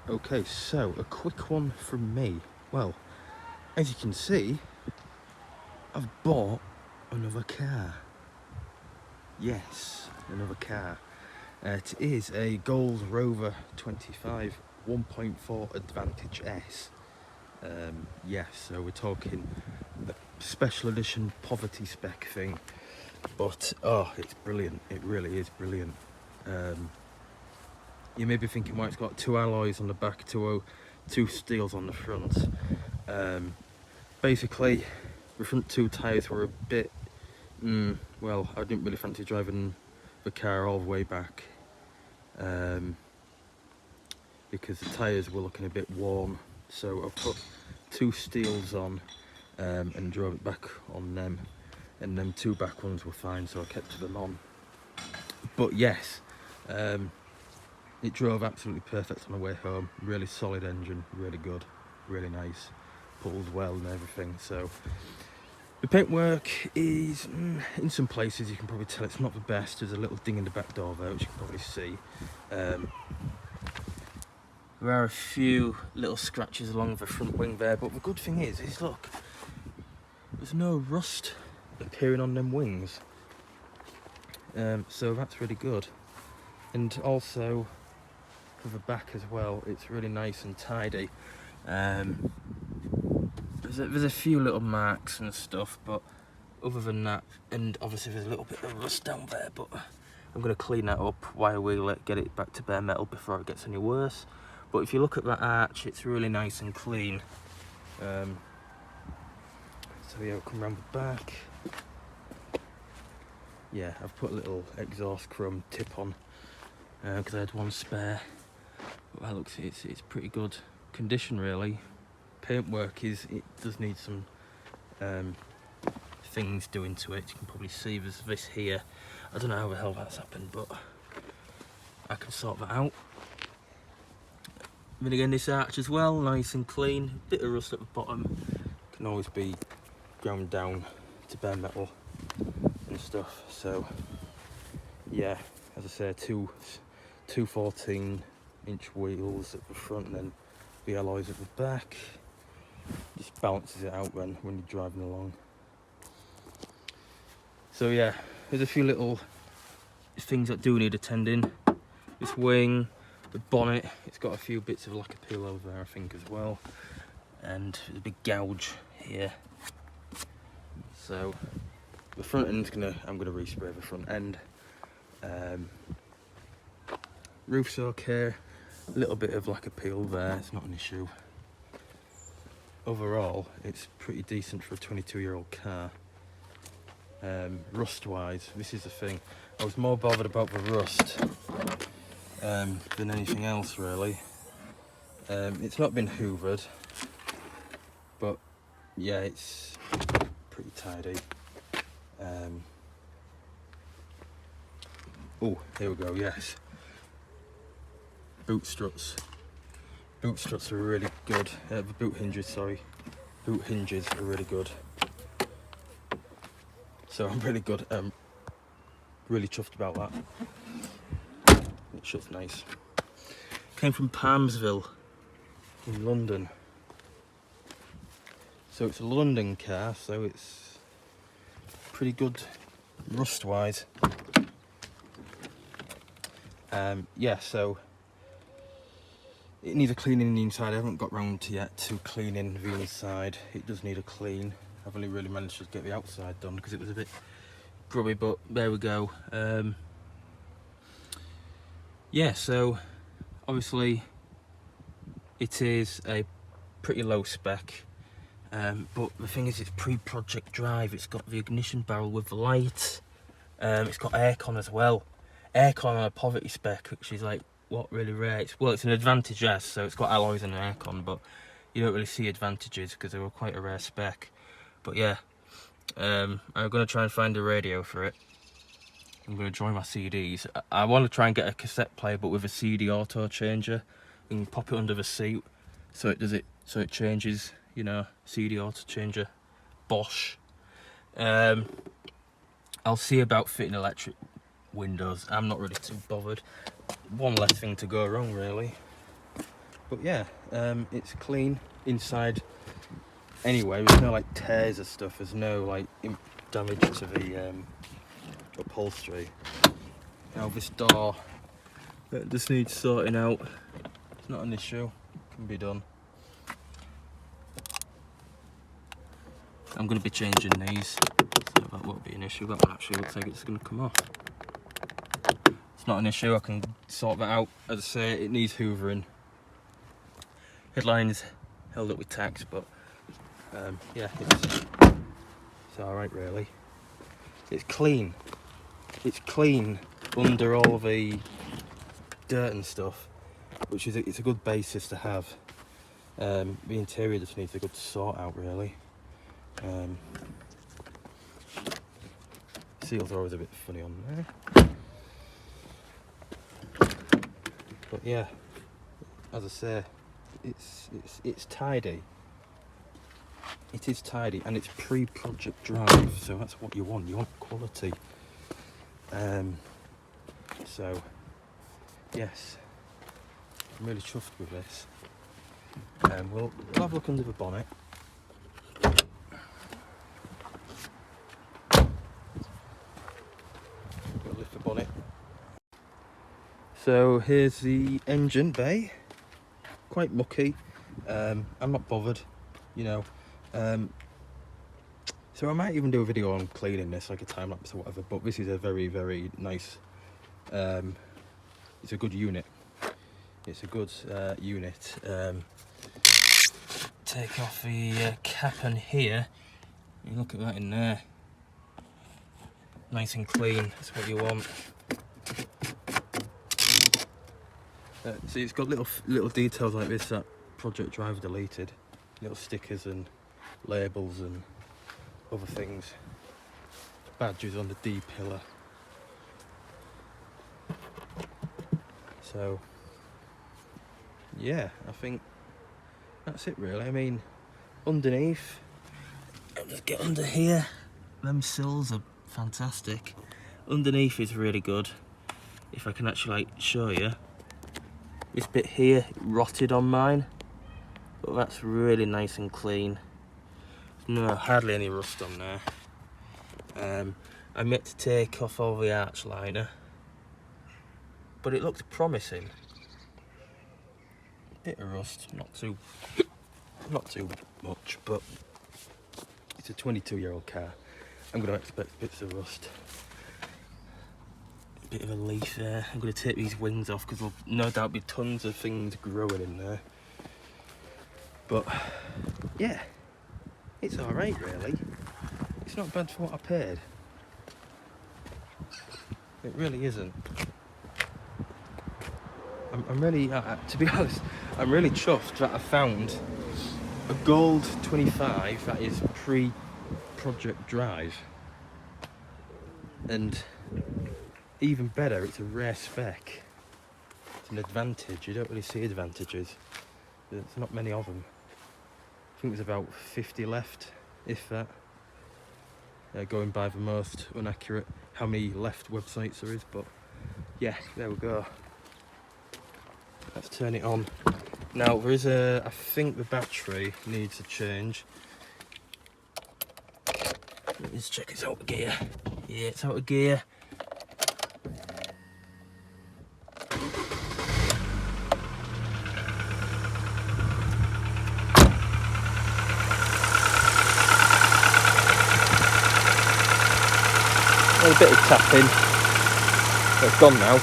Okay, so a quick one from me. Well, as you can see, I've bought another car. Yes, another car. It is a Gold Rover 25 1.4 Advantage S. Yes, so we're talking the special edition poverty spec thing. But oh, it's brilliant. It really is brilliant. You may be thinking, well, it's got 2 alloys on the back, two steels on the front. Basically, the front 2 tyres were a bit, well, I didn't really fancy driving the car all the way back, because the tyres were looking a bit worn. So I put 2 steels on and drove it back on them, and them 2 back ones were fine, so I kept them on. But yes, it drove absolutely perfect on the way home. Really solid engine, really good, really nice, pulls well and everything. So the paintwork is, in some places you can probably tell it's not the best. There's a little ding in the back door there, which you can probably see. There are a few little scratches along the front wing there, but the good thing is look, there's no rust appearing on them wings. So that's really good. And also for the back as well, it's really nice and tidy. There's a few little marks and stuff, but other than that, and obviously there's a little bit of rust down there, but I'm going to clean that up while we get it back to bare metal before it gets any worse. But if you look at that arch, it's really nice and clean. So yeah, we'll come around the back. Yeah, I've put a little exhaust chrome tip on because I had one spare. But that looks, it's pretty good condition really. Paintwork it does need some things doing to it. You can probably see there's this here. I don't know how the hell that's happened, but I can sort that out. Then again, this arch as well, nice and clean. Bit of rust at the bottom, can always be ground down to bare metal and stuff. So yeah, as I say, two 14-inch wheels at the front, and then the alloys at the back. Just balances it out when you're driving along. So yeah, there's a few little things that do need attending. This wing, the bonnet, it's got a few bits of lacquer peel over there I think as well, and there's a big gouge here. So the front end's I'm gonna respray the front end. Roof's okay, a little bit of lacquer peel there, it's not an issue. Overall, it's pretty decent for a 22-year-old car. Rust-wise, this is the thing. I was more bothered about the rust than anything else, really. It's not been hoovered, but yeah, it's pretty tidy. Oh, here we go. Yes, boot struts. Boot struts are really good. The boot hinges, sorry. Boot hinges are really good. So I'm really good. Really chuffed about that. It shuts nice. Came from Palmsville in London. So it's a London car, so it's pretty good rust-wise. Yeah, so it needs a cleaning in the inside. I haven't got round to yet to cleaning the inside. It does need a clean. I've only really managed to get the outside done because it was a bit grubby, but there we go. Yeah, so obviously it is a pretty low spec, but the thing is, it's pre-project drive. It's got the ignition barrel with the light. It's got aircon as well. Aircon on a poverty spec, which is like what really rare. It's an Advantage S, so it's got alloys and an aircon, but you don't really see advantages because they were quite a rare spec. But yeah, I'm going to try and find a radio for it. I'm going to join my CDs. I want to try and get a cassette player, but with a CD auto changer. You can pop it under the seat, so it changes, you know, CD auto changer. Bosch. I'll see about fitting electric windows. I'm not really too bothered. One less thing to go wrong, really. But yeah, it's clean inside anyway. There's no like tears or stuff. There's no like damage to the upholstery. Now this door just needs sorting out. It's not an issue, can be done. I'm going to be changing these, so that won't be an issue. That one actually looks like it's going to come off. It's not an issue, I can sort that out. As I say, it needs hoovering. Headlines held up with tacks, but yeah, it's alright really. It's clean. It's clean under all the dirt and stuff, which is it's a good basis to have. The interior just needs a good sort out really. Seals are always a bit funny on there, but yeah, as I say, it's tidy. It is tidy, and it's pre-project drive, so that's what you want. You want quality. So yes, I'm really chuffed with this. We'll have a look under the bonnet. We'll lift the bonnet. So here's the engine bay. Quite mucky. I'm not bothered, you know. So I might even do a video on cleaning this, like a time lapse or whatever. But this is a very, very nice. It's a good unit. It's a good unit. Take off the cap in here. You look at that in there. Nice and clean. That's what you want. See, it's got little details like this that Project Drive deleted. Little stickers and labels and other things. Badges on the D pillar. So yeah, I think that's it really. I mean, underneath, I'll just get under here. Them sills are fantastic. Underneath is really good. If I can actually like show you, this bit here rotted on mine, but that's really nice and clean. No, hardly any rust on there. I'm yet to take off all the arch liner, but it looked promising. Bit of rust, not too much, but it's a 22-year-old car. I'm going to expect bits of rust. Bit of a leaf there. I'm going to take these wings off because there'll no doubt be tons of things growing in there. But yeah, it's alright really. It's not bad for what I paid. It really isn't. I'm really, to be honest, I'm really chuffed that I found a gold 25 that is pre-project drive. And even better, it's a rare spec. It's an advantage. You don't really see advantages. There's not many of them. I think there's about 50 left, if that. Going by the most inaccurate how many left websites there is, but yeah, there we go. Let's turn it on. Now there is I think the battery needs a change. Let's check it's out of gear. Yeah, it's out of gear. A bit of tapping. It's gone now.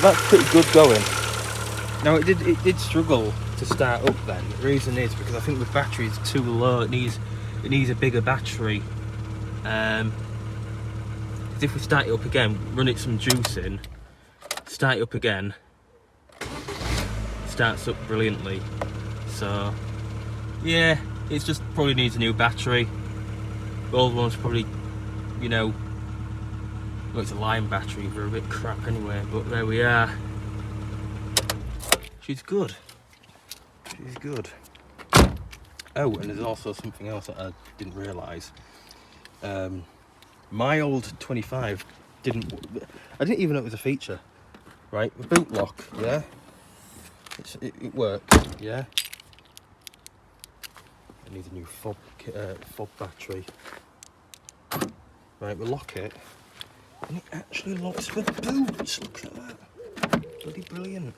That's pretty good going. Now it did struggle to start up then. The reason is because I think the battery is too low. It needs a bigger battery. If we start it up again, run it some juice in, start it up again, starts up brilliantly. So yeah, it just probably needs a new battery. The old one's probably, you know, well, it's a Lime battery, they're a bit crap anyway, but there we are. She's good. She's good. Oh, and there's also something else that I didn't realise. My old 25 I didn't even know it was a feature, right? The boot lock, yeah? It worked, yeah? It needs a new fob battery. Right, we'll lock it. And it actually locks the boots, look at that. Bloody brilliant.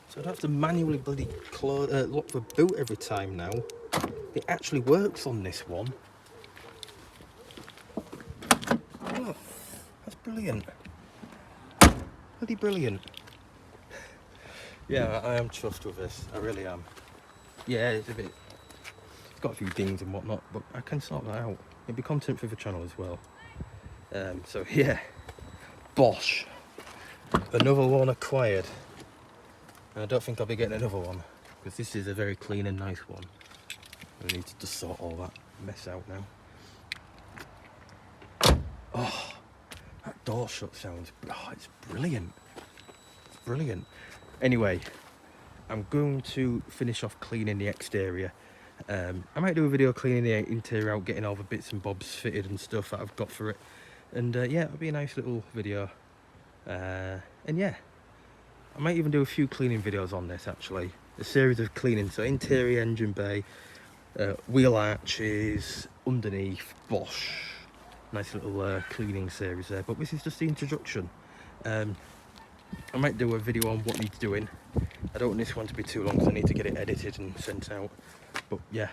So I don't have to manually bloody lock the boot every time now. It actually works on this one. Look, that's brilliant. Bloody brilliant. Yeah, I am chuffed with this. I really am. Yeah, it's got a few dings and whatnot, but I can sort that out. It'll be content for the channel as well. So yeah, Bosch. Another one acquired. And I don't think I'll be getting another one, because this is a very clean and nice one. I need to just sort all that mess out now. Oh, that door shut sounds, it's brilliant. It's brilliant. Anyway, I'm going to finish off cleaning the exterior. I might do a video cleaning the interior out, getting all the bits and bobs fitted and stuff that I've got for it. And yeah, it'll be a nice little video. And yeah, I might even do a few cleaning videos on this actually. A series of cleaning, so interior, engine bay, wheel arches, underneath, Bosch. Nice little cleaning series there, but this is just the introduction. I might do a video on what needs doing. I don't want this one to be too long because I need to get it edited and sent out. But yeah,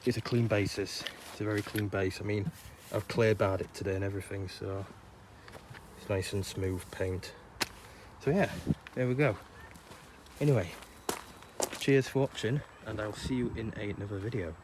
it's a clean basis. It's a very clean base. I mean, I've clear barred it today and everything, so it's nice and smooth paint. So yeah, there we go. Anyway, cheers for watching, and I'll see you in another video.